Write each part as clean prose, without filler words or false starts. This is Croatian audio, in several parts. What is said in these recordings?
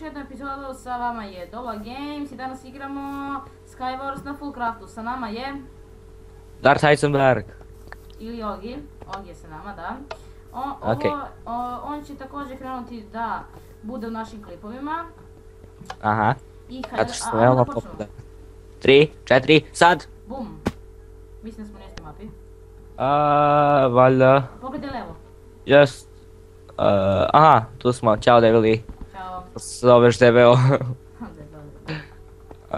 još jednu epizodu, sa vama je Dola Games i danas igramo Skywars na Fullcraftu. Sa nama je... Dark Heisenberg. Ili Ogi, Ogi je sa nama, da. On će također krenuti da bude u našim klipovima. Aha. I Zato što veoma popularno. 3, 4, sad! Bum! Mislim da smo na istoj mapi. Valjda. Pogledaj levo. Jest. Aha, tu smo, čao debeli. Ćao. Zoveš debeo.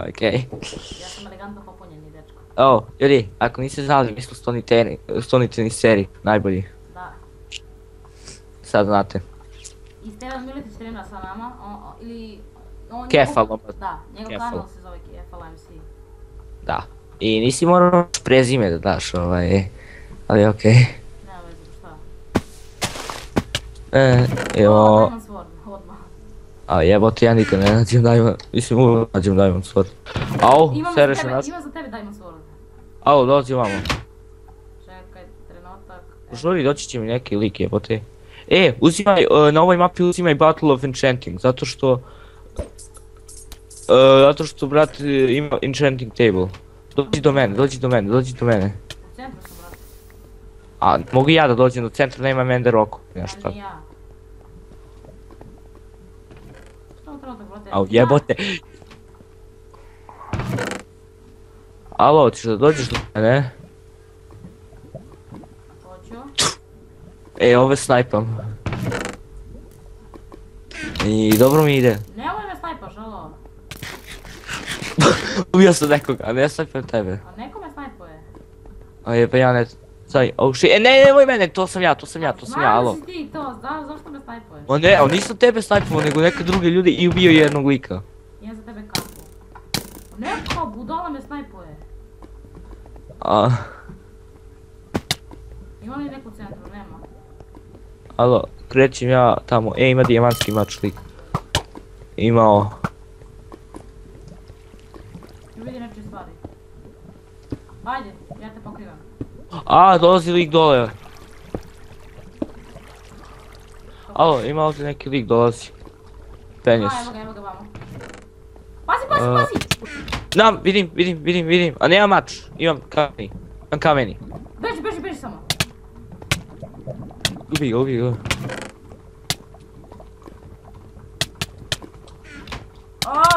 Okej. Ja sam elegantno popunjeni, dečko. O, ljudi, ako niste znali, mi smo Stoni seriji, najbolji. Da. Sad znate. I Stevan Miletić trenira sa nama, ili... Kefal. Da, njegov kanal se zove Kefal MC. Da. I nisi morao prezime da daš, ali okej. Nema veze, šta? Evo... Diamond Sword, odmah. A jebote, ja nikad ne nađem Diamond, mislim uvijek nađem Diamond Sword. Au, sereš na nas. Imam za tebe Diamond Sword. Au, dođi vamo. Čekaj, trenutak. Žuri, doći će mi neki lik jebote. Uzimaj, na ovoj mapi uzimaj Battle of Enchanting, zato što, brat, ima enchanting table. Dođi do mene. U centru sam, brate. A, mogu ja da dođem do centra, nema Ender oko, nešto Ali tako. ni ja. Što trenutak, brate? Au, jebote. Alo, hoćeš da dođeš do mene? Hoću. Ove snajpam. I dobro mi ide. Nemoj me snajpaš, alo. Ubio sam nekoga, a ne snajpam tebe. A neko me snajpuje. A jeba ja ne... Oh shit, ne, nemoj mene, to sam ja, alo. Znam da si ti to, zašto me snajpuješ? O ne, ali nisam tebe snajpao, nego neke druge ljude i ubio jednog lika. Imam za tebe kapu. Neko budala me snajpuje. Ima li neku centru? Nema. Alo, krećem ja tamo, ima dijamantski mač lik. Imao. Vidi neče stvari. Ajde, ja te pokrivam. Dolazi lik dole. Alo, ima ovdje neki lik dolazi. Penje se. Evo ga vamo. Pazi! Znam, vidim, a nemam mač, imam kameni. Beži samo. Ubi ga.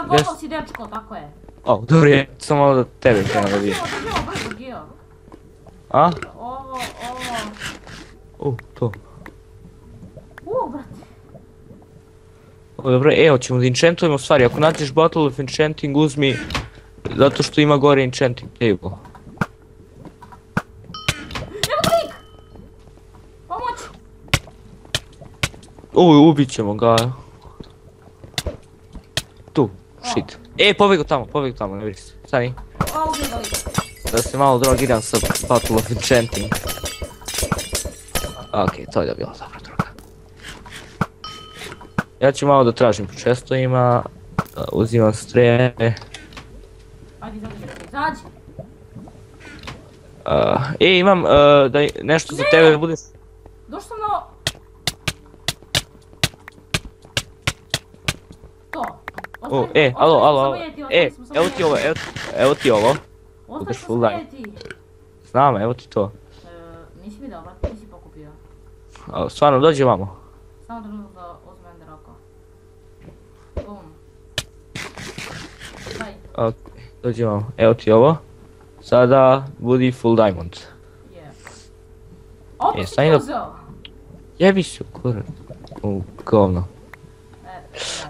Gotov si dečko, tako je. O, dobro je, samo malo da tebe krenuo da vidim. Držimo, brzo, Gio. A? Ovo. To. Brate. Dobro, hoćemo da enchantujemo stvari, ako nađeš Battle of Enchanting uzmi, zato što ima gore enchanting table. Evo ga lik! Pomoć! Ubit ćemo ga. Tu, shit. Pobjegu tamo, ne vidi se, stani. Ubio ga lik. Da se malo drogiram sa Battle of Enchanting. Okej, to je bilo dobro droga. Ja ću malo da tražim po chestovima, uzimam strele. Ajde, izađi. Imam nešto za tebe da budeš... Došao sam na... To. Alo, evo ti ovo. Budeš full life. Znam, evo ti to. Nisi vidio, brate, nisi pokupio. Stvarno, dođi vamo. Samo trenutak da uzmem Ender oko. Bum. Daj. Dođi vamo, evo ti ovo. Sada budi full diamond. Opet si ti uzeo! Jebi se u kurac. U govno.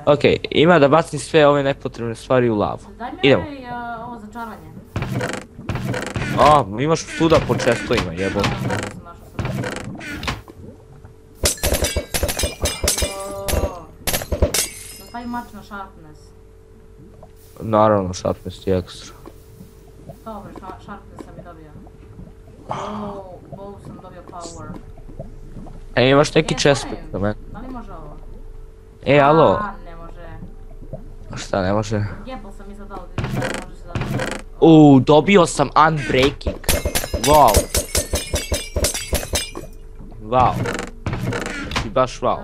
Okej, ima da bacim sve ove nepotrebne stvari u lavu. Idemo. Daj mi ovo začaranje. Imaš svuda po chestovima, jebote. Stavi mač na sharpness. Naravno, sharpness je ekstra. Dobro, sharpness sam i dobio. Bow sam dobio power. Imaš neki chest za mene. Da li može ovo? Alo. Ne može. Šta ne može? Gepal sam mislio da li može se dati. Dobio sam unbreaking. Wow. Znači baš wow.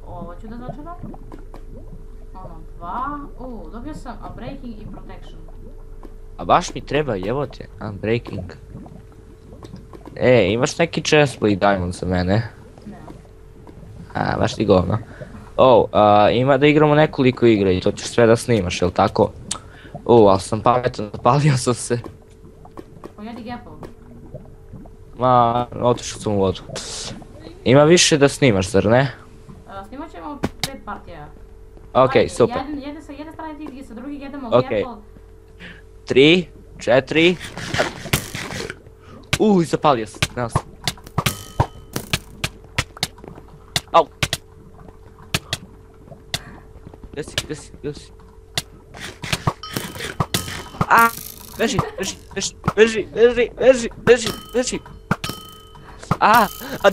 Ovo ću da začaram. 2. Dobio sam Unbreaking i Protection. A baš mi treba, jebote, Unbreaking. Imaš neki chestplate diamond za mene? Ne. Baš ti govno. Ima da igramo nekoliko igra i to ćeš sve da snimaš, jel tako? Ali sam pametan, zapalio sam se. Pojedi Gapple. Otišao sam u vodu. Ima više da snimaš, zar ne? Snimat ćemo 5 partija. Okej, super. Jedan sa jedne strane ti, sa drugi jedemo Okej. Gapple. 3, 4... zapalio sam, nas. Au! Gdje si? Beži!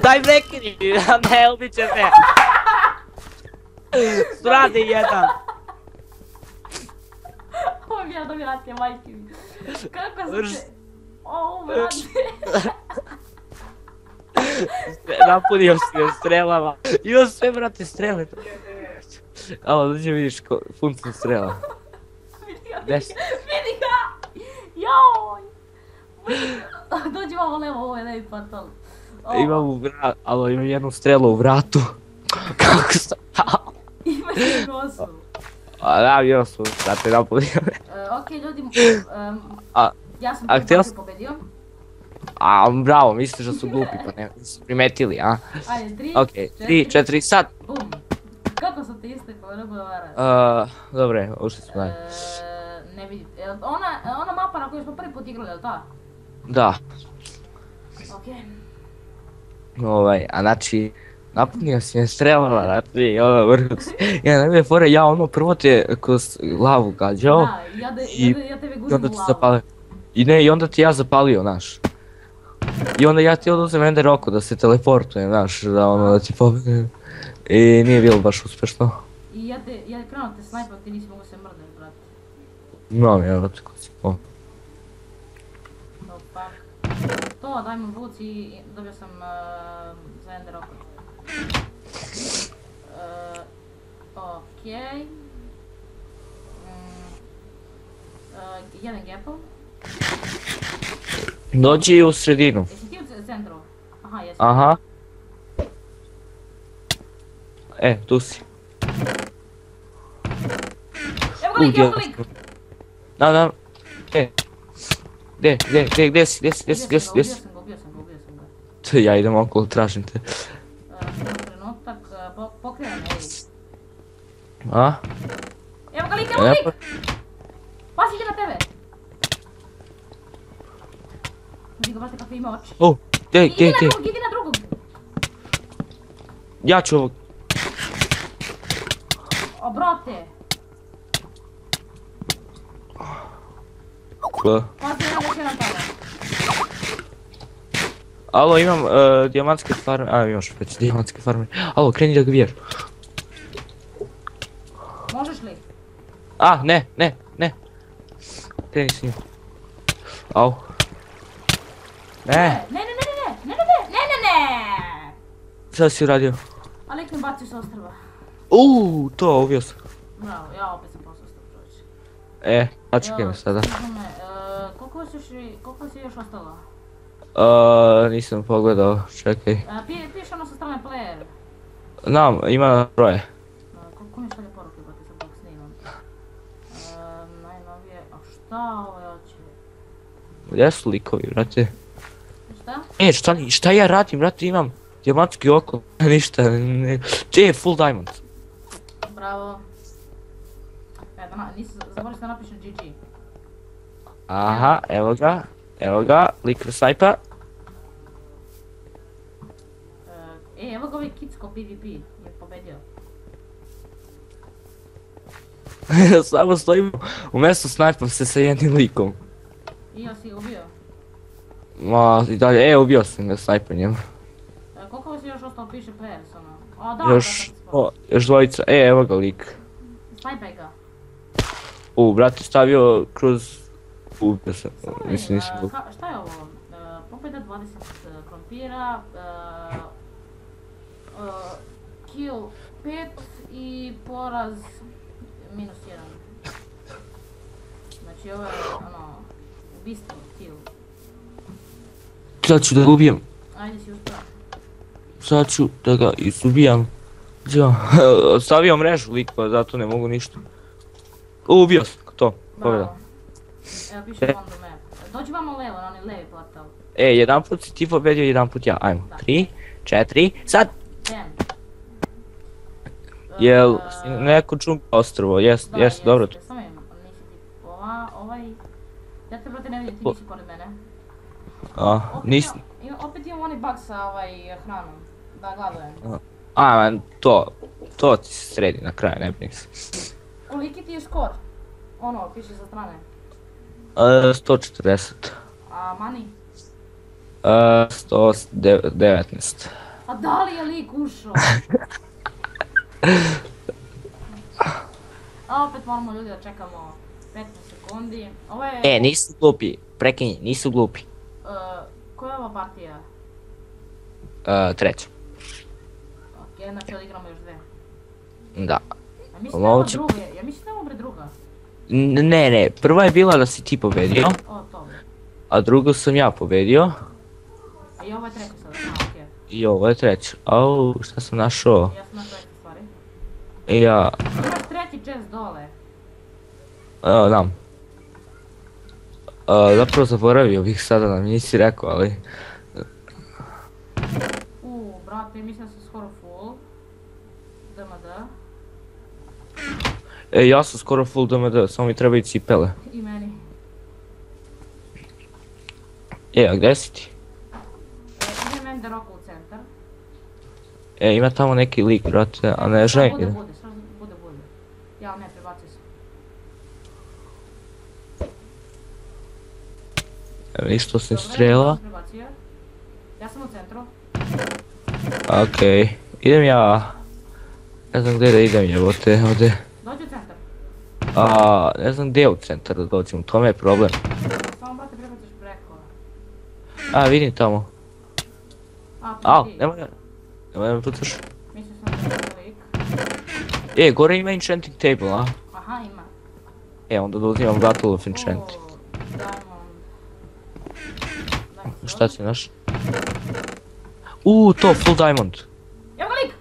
Daj mrekini! Ne, ubit će me! Stradi jedan! Ovo mi je dominacija, majke mi. Kako sam se... brate. Napunio si me strelama. Imam sve, brate, strele. Dođe vidiš funkciju strela. Vidi ga! Joj! Dođi malo levo, ovo je levi portal. Imam jednu strelu u vratu. Kako sam... Imaš i gosu. Bio sam, brate, napunio me. Okej, ljudi, ja sam htio pobedio. Bravo, misliš da su glupi, pa ne, nisu primetili, a? Ajde, 3, Okej, 3, 4, sad! Bum! Kako sam te istekao, ne odgovara? Dobre, ušli smo dalje. Ne vidim, ona mapa na kojoj smo prvi put igrali, je li ta? Da. Okej. Znači, napunio si me strelama, znači, vrhuc. Najbolje fora, ja prvo te kroz glavu gađao. Da, ja tebe guzim u glavu. I onda ti ja zapalio, znaš. I onda ja ti oduzem Ender oko da se teleportujem, znaš, da ti pobegnem. I nije bilo baš uspješno. I ja krenuo te snajpam, ti nisi mogu se mrdati, brate. Tako si po. To, Diamond Boots i dobio sam za Ender oko. Okej. Jedan Gapple. Dođi u sredinu. Jesi ti u centru? Aha, jesi. Aha. Tu si. Evo ga lik, evo ga lik! Da. Gdje si? Ubio sam ga. Ja idem okolo, tražim te. Trenutak, pokrivam, ej. Evo ga lik! Pazi, ide na tebe! Vidi ga, brate, kako ima oči. Gdje? Idi na drugog! Ja ću ovog. Brate! Pazi, još jedan tamo. Alo, imam dijamantske farme, imaš već dijamantske farme. Alo, kreni da ga biješ. Možeš li? Ne. Kreni s njim. Au. Ne. Ne! Šta si uradio? A lik me bacio s ostrva. To, ubio sam. Bravo, ja opet sam postao ostrv, čovječe. Sačekaj me sada. Koliko si još ostalo? Nisam pogledao, čekaj. Piše ono sa strane player. Ima troje. Koliko mi šalje poruke, ba ti sad dok snimam. Najnovije, a šta ovo hoće? Gdje su likovi, brate? Šta? Šta ja radim, brate, imam dijamantski oko, ništa, gdje je full diamond? Bravo. Zaboravim da napišem GG. Aha, evo ga, lik na snajpa. Evo ga ovaj Kitsko PvP, je pobedio. Samo stojim u mjestu snajpam se sa jednim likom. I ja si ubio? I dalje, ubio sam ga snajpanjem. Koliko si još ostalo piše players ono? Još dvojica, evo ga lik. Snajpaj ga. Brate, stavio kroz... Ubio sam, mislim nisam ubio. Šta je ovo? Pobjeda 20 krompira, kill 5 i poraz -1. Znači ovo je ono, ubistvo, kill. Sad ću da ga ubijem. Ajde si uspio. Sad ću da ga izubijam. Ja, stavio mrežu lik pa zato ne mogu ništa. Ubio sam to, pobjeda. Bravo. Evo piše on the map. Dođi vamo levo, na onaj levi portal. Jedan put si ti pobedio, jedan put ja. Ajmo. Da. 3, 4, sad! Damn. Jel neko džungla ostrvo? Jes, dobro. Samo imam, nisi ti ovaj... Ja te brate ne vidim, ti nisi pored mene. Nisam. Opet imam onaj bug sa hranom, da gladujem. Man, to ti se sredi na kraju, ne brini se. Koliki ti je skor? Ono, piše sa strane. 140. A money? 119. A da li je lik ušao? A opet moramo ljudi da čekamo 15 sekundi. Ovo je... Nisu glupi, prekinji, nisu glupi. Koja je ova partija? Treća. Ok, znači odigramo još dve. Da. Ja mislim da je ovo druga, ja mislim da je ovo bre druga. Ne, prva je bila da si ti pobedio, O, to. a drugu sam ja pobedio. A i ovo je treća sada, ok. I ovo je treća. Au, šta sam našao? Ja sam našao neke stvari. Ja, Imaš treći chest dole. znam. Zapravo zaboravio bih sada da mi nisi rekao, ali... Brate, mislim da sam skoro full. DMD. Ja sam skoro full DMD, samo mi trebaju cipele. I meni. A gdje si ti? Idem Ender Rock u centar. Ima tamo neki lik, brate, a ne želim. Bude. Ja ne, prebacio se. Isto sam strela. Ja sam u centru. Okej, idem ja. Ne znam gdje da idem jebote ovdje. Dođi u centar. Ne znam gdje u centar da dođem, u tome je problem. Samo brate prebaciš preko. Vidim tamo. Nemoj da me pucaš. Mislio sam da je lik. Gore ima enchanting table, a? Aha, ima. Onda da uzimam Battle of Enchant. Diamond. Šta si naš? To, full diamond. Evo ga lik!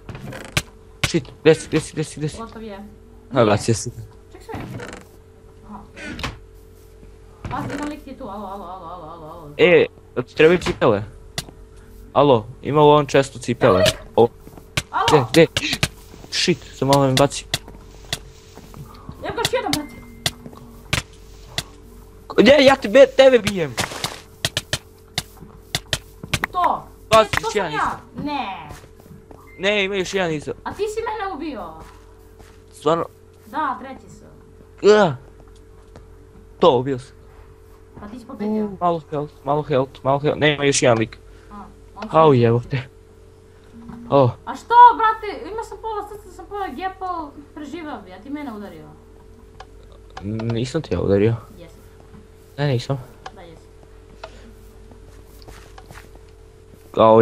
Shit, gdje si? Gotov je. Vracio si. Ček sve. Aha, okej. Pazi, jedan lik ti je tu, alo. Ti trebaju cipele. Alo, ima u ovom chestu cipele. Alo! Gdje? Shit, sam malo me baci. Evo ga još jedan, brate. Gdje, ja tebe bijem. To! Pazi, To još jedan sam ja! Ne! Ne, ima još jedan iza. A ti si mene ubio! Stvarno? Da, treći sam. To, ubio sam. Pa ti si pobedio. Malo health. Ne, ima još jedan lik. On si- Au jebote. A što, brate? Imao sam pola srca, sam pola gepal, preživao bi, a ti mene udario. Nisam te ja udario. Jesi. Ne, nisam. Da, jesi.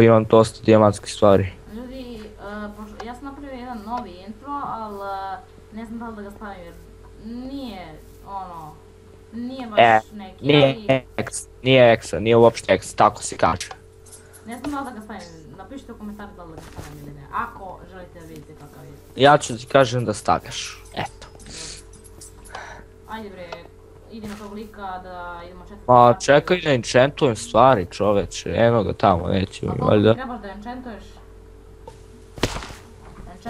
Imam dosta dijamantskih stvari. Ljudi, ja sam napravio jedan novi intro, ali ne znam da li da ga stavim jer nije baš neki, Nije eksa, nije uopšte eksa, tako se kaže. ne znam da li da ga stavim, napišite u komentarju da li da ga stavim ili ne, ako želite da vidite kakav je. Ja ću ti kažem da stavljaš, eto. Ajde bre, idi na tog lika da idemo četvrti. Ma čekaj da enchantujem stvari čoveče, eno ga tamo, neću mi valjda. Trebaš da enchantuješ?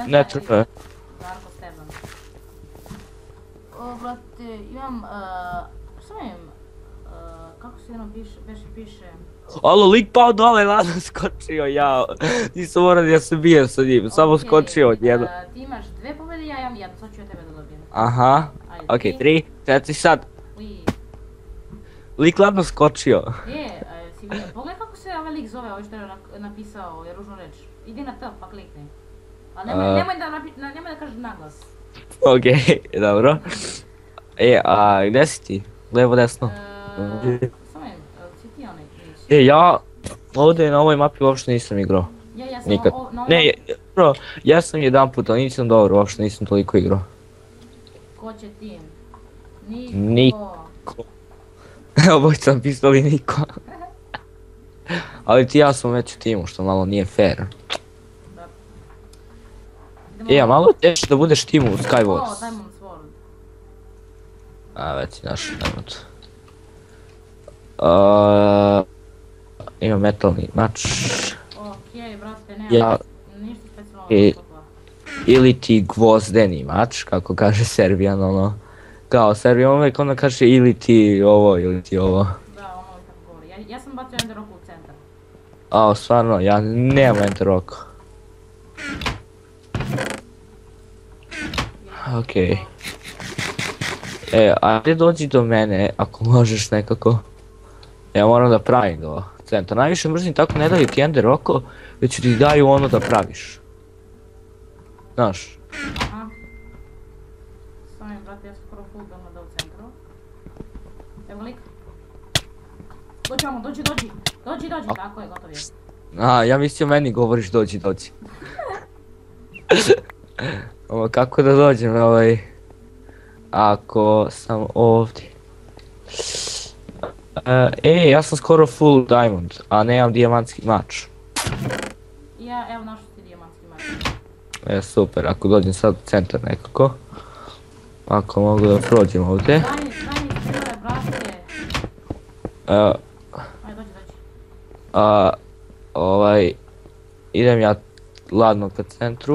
Ne treba. Darko Steban. Brate, imam, šta imam? Kako se jedno piše? Alo, lik pao dole, ladno skočio ja. Nisam morao da se bijem sa njim, samo skočio od jedno. Ti imaš dve pobjede, ja imam jednu, sad ću ja tebe da dobijem. Aha, okej, 3, 4, sad. Lik ladno skočio. Si vidio, pogledaj kako se ovaj lik zove, ovaj što je napisao je ružnu reč. Idi na T pa klikni. Ali nemoj da kažeš naglas. Okej, dobro. Gdje si ti? Levo, desno? Samo si ti onaj nisi? Ja ovdje na ovoj mapi uopšte nisam igrao. Ja sam Nikad. Ne, bro, ja sam jedan put, ali nisam dobro, uopšte nisam toliko igrao. Ko će tim? Niko. Obojica napisali niko. Ali ti ja sam već u timu, što malo nije fair. Da. A malo teže da budeš timu u Skywars. O, Diamond Sword. A, već si našao Diamond. Ima metalni mač. Okej, brate, nema Ja- ništa specijalno. I- Ili ti gvozdeni mač, kako kaže Serbijan, ono. Kao Serbijan uvijek onda kaže ili ti ovo, ili ti ovo. Da, ono i tako govori. Ja sam bacio Ender Rock u centar. A, stvarno, ja nemam Enter Rock. Okej. Ajde dođi do mene, ako možeš nekako. Ja moram da pravim do centra. Najviše mrzim tako ne daju ti Ender Rocko, već ti daju ono da praviš. Znaš. Aha. Sami, brate, ja sam skoro full da u centru. Evo lik. Dođi vamo, dođi. Dođi, tako je, gotov je. A, ja mislio meni govoriš dođi. Ovo, kako da dođem, ako sam ovdje. Ja sam skoro full diamond, a nemam dijamantski mač. Evo našao ti dijamantski mač. Super, ako dođem sad u centar nekako. Ako mogu da prođem ovdje. Daj mi strele, brate. Ajde, dođi. Idem ja ladno ka centru.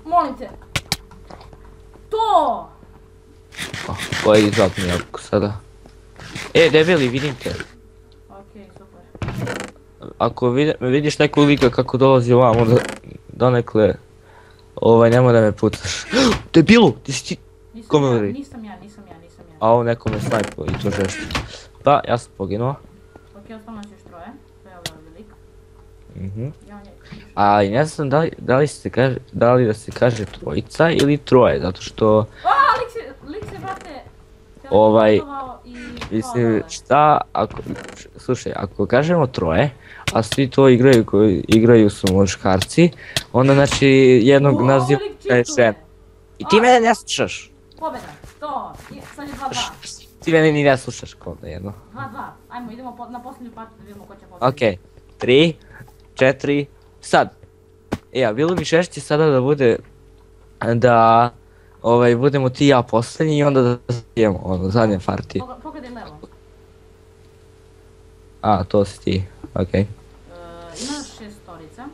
Molim te. To! Pojedi zlatnu jabuku sada. Debeli, vidim te. Okej, super. Ako vidiš nekog lika kako dolazi ovamo donekle, nemoj da me pucaš. Debilu, ti si ti. Komilari. Nisam ja. A ovo neko me snajpo i to žešće. Pa, ja sam poginuo. Okej, ostalo nas još troje. To je ovaj velik. Ja on je... Ali ne znam da li da se kaže trojica ili troje, zato što... Lik se, brate, Ovaj, teleportovao i... Mislim, slušaj, ako kažemo troje, a svi to igraju su muškarci, onda znači jednog naziva je žena. I ti mene ne slušaš. Pobjeda, to, sad je 2-2. Ti mene ni ne slušaš kao da jedno. 2-2, ajmo, idemo na posljednju partiju da vidimo ko će pobjediti. Okej, 3, 4, sad. A bilo bi žešće sada da bude, da budemo ti i ja posljednji i onda da idemo, zadnje partije. Pogledaj levo. A, to si ti, okej. Imaš 6 storica.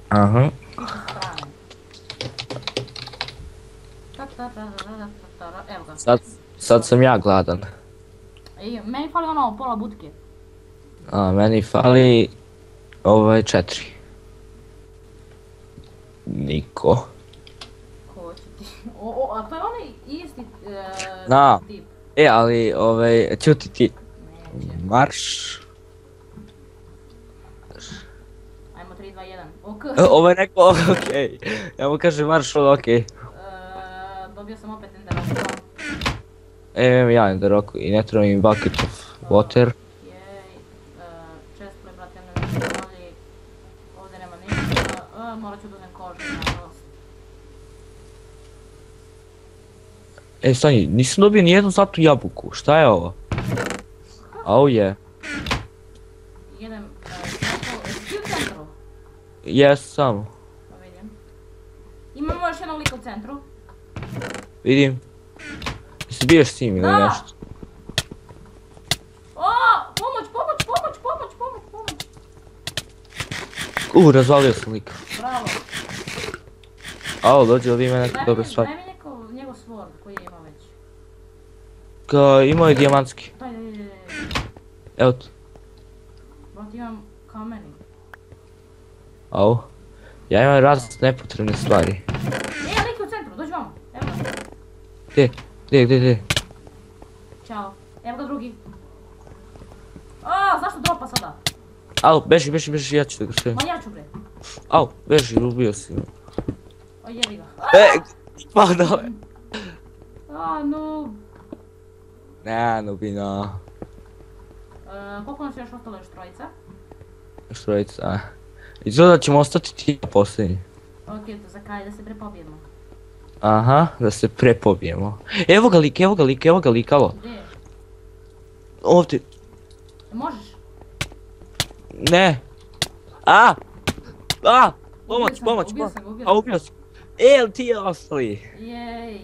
Aha. Evo ga. Sad sam ja gladan. Meni fali ono pola budke. A, meni fali 4. Niko. Ko će ti? A to je onaj isti tip. Ali, čuti ti. Neće. Marš. Ajmo 3, 2, 1. Ok. Ovo je neko, okej. Ja mu kažem marš, okej. Dobio sam opet Ender Rock. Imam ja Ender Rock i ne trebam im bucket of water. Jej. Chest play, brate, ne voli. Ovdje nema ništa. Morat ću da uzem kožu, nažalost. Stani, nisam dobio ni jednu zlatnu jabuku, šta je ovo? Oh je. Jedem, jesi ti u centru? Jesam. Pa vidim. Imamo još jednog lika u centru. Vidim. Jesi biješ s njim ili Da! nešto? Pomoć! Razvalio sam lika. Bravo. Alo, dođe li ima neka dobra stvar? Daj mi njegov sword koji je imao već. Imao je dijamantski. Daj. Evo tu. Brate, imam kameni. Au. Ja imam razne nepotrebne stvari. Lik je u centru, dođi vamo. Evo ga. Gdje? Ćao. Evo ga drugi. Zašto dropa sada? Au, beži, ja ću da ga sve. Ma ja ću bre. Au, beži, ubio si me. O jebi ga. Padao je. Noob. Ne, nubina. Koliko nas je još ostalo, još trojica? Štrojica. Izgleda da ćemo ostati ti posljednji. Ok, to za kraj da se prepobijemo. Aha, da se prepobijemo. Evo ga lik, alo. Gdje je? Ovdje. Možeš? Ne. Pomoć. Ubio sam ga. A ubio sam. Jel ti je ostali? Jej.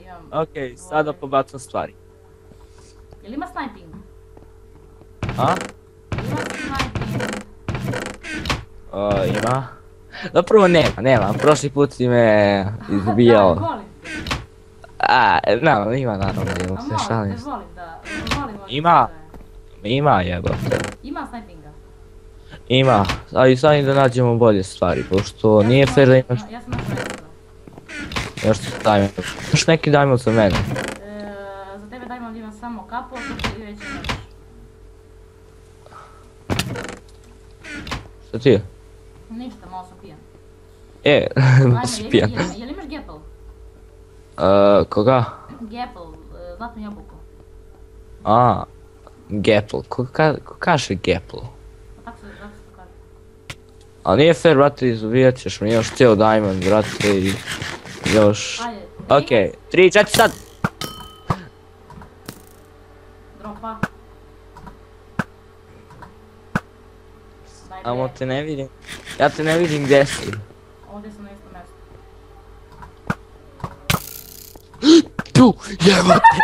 Imam... Okej, sada pobacam stvari. Jel ima snajping? A? Ima snajping. Ima. Zapravo nema. Prošli put si me izbijao. Da, volim te. Ima naravno, A se molim šalim. te, volim da... Volim ovdje Ima. sve. Ima jebote. Ima snajpinga. Ima, ali sad da nađemo bolje stvari, pošto nije fair da imaš Ja sam našao ekstra. još diamond. Još neki diamond za mene. Za tebe diamond ima samo kapu, a za tebe već imaš. Šta ti je? Ništa, malo sam pijan. Malo si pijan. Jel imaš gapple? Koga? Gapple, zlatnu jabuku. Gapple, ko kaže Gapple? Pa tako se to kaže. A nije fair, brate, izubijat ćeš mi još cijel diamond, brate, i još... Ajde, Okej, 3, 4, sad! dropa. Daj Amo bre, te ne vidim. Ja te ne vidim gdje si. ovdje sam na istom mjestu. Tu, jebote!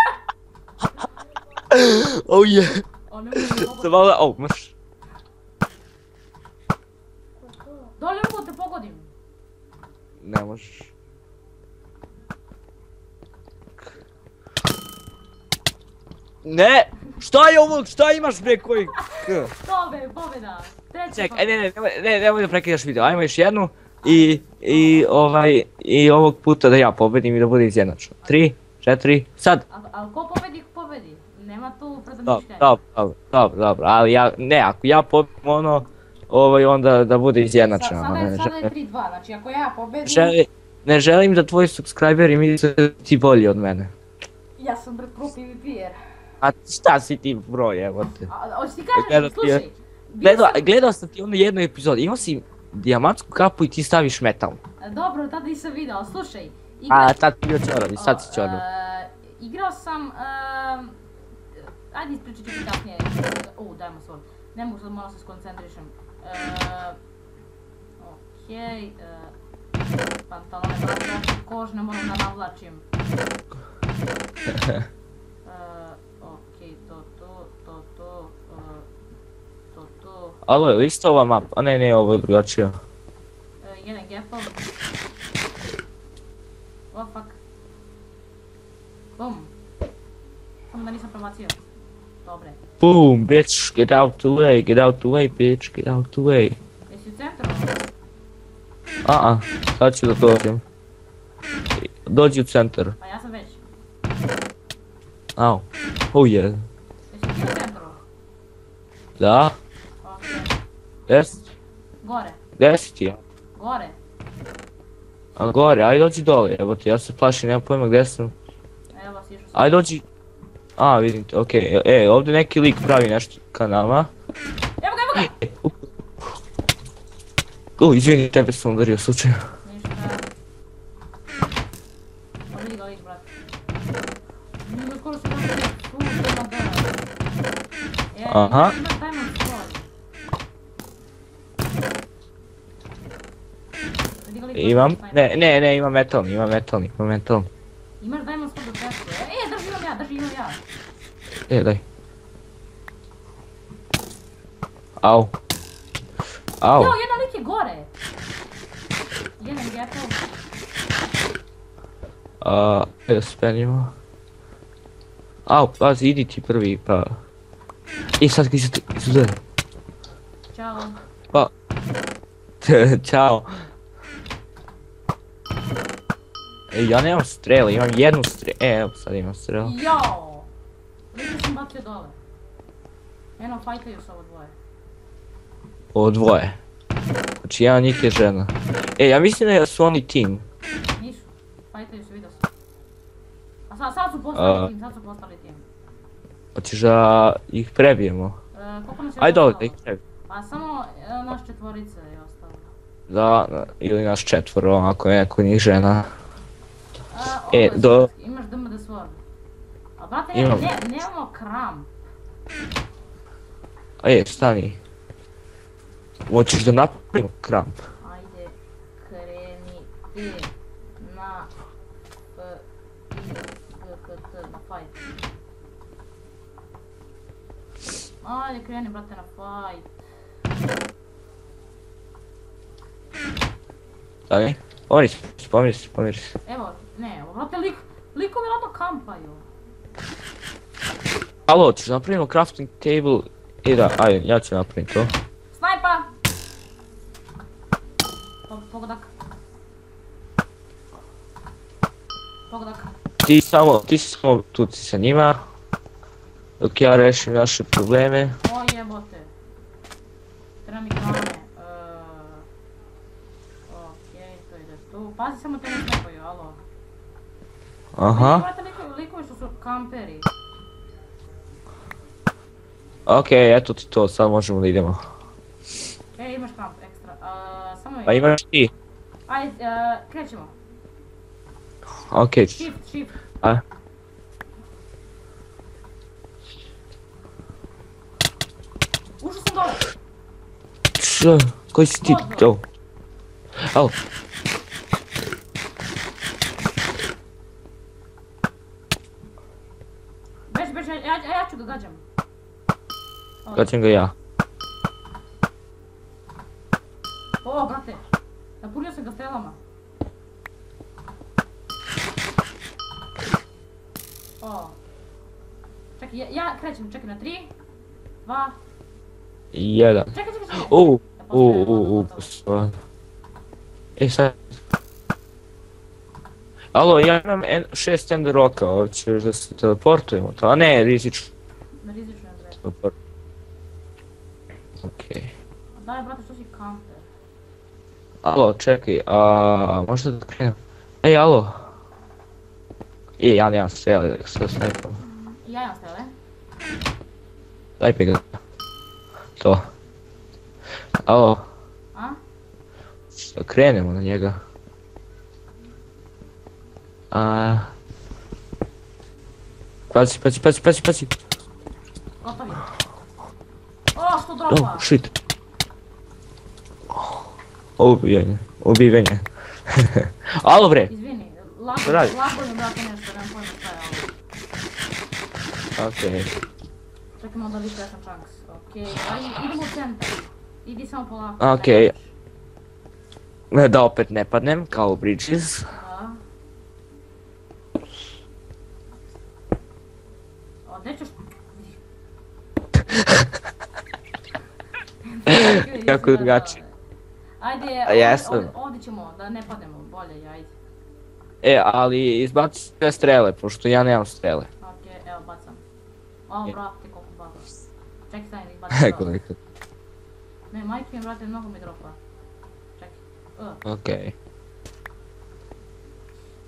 Oh yeah! O, ne mogu te pogoditi. Zavala, mrš. Da li ne mogu te pogodim? Ne možeš. Ne! Šta je ovo? Šta imaš bre koji? Pobjeda! Treća Čekaj, nemoj da prekidaš video, ajmo još jednu i ovog puta da ja pobedim i da bude izjednačeno. 3, 4, sad! Ali ko pobedi? Nema tu predomišljanja. Dobro, ali ako ja pobedim onda da bude izjednačeno. Sada je 3-2, znači ako ja pobedim... Ne želim da tvoji subscriberi misle da ti bolji od mene. Ja sam pro PvP-er. A šta si ti broj, evo te. Hoćeš ti kažeš, slušaj. Gledao sam ti ono jednu epizodu, imao si dijamantsku kapu i ti staviš metal. Dobro, tada nisam video, slušaj. Tad ti bio čorovi, sad si čorovi. Igrao sam... Ajde ispričat ću ti kasnije. Dajmo svoj. Ne mogu sad, malo se skoncentrišem. Okej. Pantalone, brate, kožne moram da navlačim. Okej, to. Alo, je li isto ova mapa? A ne, ovo je drugačija. Jedan gapple. Oh fuck. Bum. Samo da nisam probacio. Dobre. Boom, bitch, get out the way, bitch, get out the way. Jesi u centru? Sad ću da dođem. Dođi u centar. Pa ja sam već. Au. Oh yeah. Jesi ti u centru? Da? Okej. Gdje si? Gore. Gdje si ti? Gore. A gore, ajde dođi dole, evo ti, ja se plašim, nemam pojma gdje sam. Evo si išao sam. Ajde dođi. Vidim te, okej, ovdje neki lik pravi nešto ka nama. Evo ga! Izvini, tebe sam udario slučajno. Ništa. Pa vidi ga lik, brate. Nije ga skoro se da Aha. Imaš diamond sword. Vidi ga lik, Imam, brate, ne, ima metalni. Imaš diamond sword u čestu. Drži imam ja. Daj. Au. Jo, jedan lik je gore. Jedan gapple. Da se penjemo. Pazi, idi ti prvi, pa... sad ga izudari. Ćao. Ćao. Ja nemam strele, imam jednu strelu. Evo sad imam strelu. Jao! Liko sam bacio dole. Eno, fajtaju se ovo dvoje. Ovo dvoje. Znači jedan njih je žena. Ja mislim da su oni tim. Nisu. Fajtaju se, vidio sam. A sad su postali tim, Hoćeš da ih prebijemo? Koliko nas je Ajde ostalo? ovdje da ih prebijemo. Pa samo naš četvorica je ostalo. Da, ili nas četvoro, ako je neko njih žena. Imaš DMD Sword. A brate, nemamo kram. Stani. Hoćeš da napravimo kramp? Ajde, kreni ti na na fight. Ajde, kreni brate na fight. Stani. Pomiri se. Evo, ne, brate, likovi rado kampaju. Alo, hoćeš da napravimo crafting table i da, ajde, ja ću napraviti to. Snajpa! Pogodak. Ti si samo tuci sa njima, dok ja rešim naše probleme. O jebote. Treba mi hrane. Okej, to ide tu. Pazi samo te ne snajpaju, alo. Aha. Brate, likovi što su kamperi. Okej, eto ti to, sad možemo da idemo. Imaš kamp ekstra. Samo Pa imaš ti. Ajde, krećemo. Okej. Shift. Ušao sam dole. Koji si ti to? Alo. Beži, ja ću ga gađam. Gađam ga ja. O, brate. Napunio sam ga strelama. O. Čekaj, ja krećem, čekaj na 3, 2... 1. Čekaj. Postoje. Sad. Alo, ja imam 6 ender roka, hoćeš da se teleportujemo to, a ne, rizično. Rizično je bre. Okej. Daj brate, što si kamper? Alo, čekaj, možda da krenem? Alo. Ja nemam strele, da se snajpam. Ja imam strele. Daj pe ga. To. Alo. Da krenemo na njega. Pazi. Gotov je. O, što dropa? Shit. Ubijanje. Alo bre. Izvini, lago mi brate nešto, nemam pojma šta je ovo. Okej. Čekamo da više sam chunks. Okej, idemo u centar. Idi samo polako. Okej. Da opet ne padnem, kao Bridges. Da. O, gdje ćeš... Kako drugačije. Ajde, Jesam. ovdje ćemo, da ne padnemo, bolje, ajde. Ali izbaci sve strele, pošto ja nemam strele. Okej, evo bacam. O, brate, koliko bacam. Čekaj, stani da izbacim to. Ne, majke mi, brate, mnogo mi dropa. Čekaj. Okej.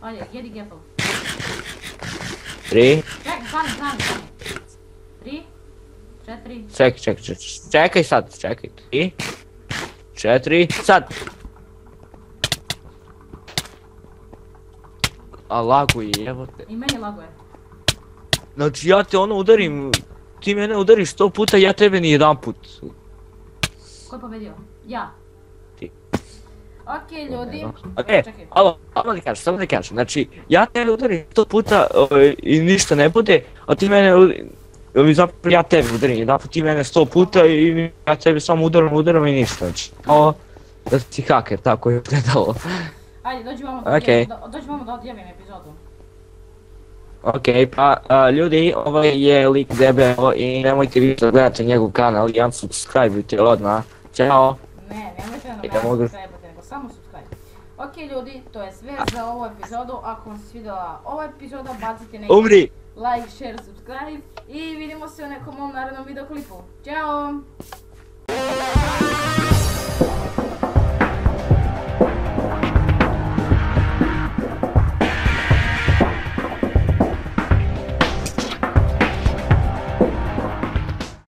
Ajde, jedi gapple. 3. Čekaj, stani. 3, 4. Čekaj sad. 3, 4, sad! A laguje, evo te. I meni laguje. Znači ja te udarim, ti mene udariš 100 puta, ja tebe ni jedan put. Ko je pobedio? Ja. Ti. Okej, ljudi. Čekaj, alo, samo da kažem, znači ja tebe udarim 100 puta i ništa ne bude, a ti mene zapravo ja tebe udarim jedan put, ti mene 100 puta i ja tebe samo udaram i ništa, znači. Da si haker, tako je predalo. Ajde, dođi vamo da odjavim epizodu. Okej, pa ljudi, ovaj je lik debelo i nemojte više da gledate njegov kanal i unsubscribe-ujte odmah. Ćao! Nemojte da subscribe-ujte, nego samo subscribe. Okej ljudi, to je sve za ovu epizodu. Ako vam se svidjela ova epizoda, bacite neki like, share, subscribe i vidimo se u nekom mom narednom videoklipu. Ćao!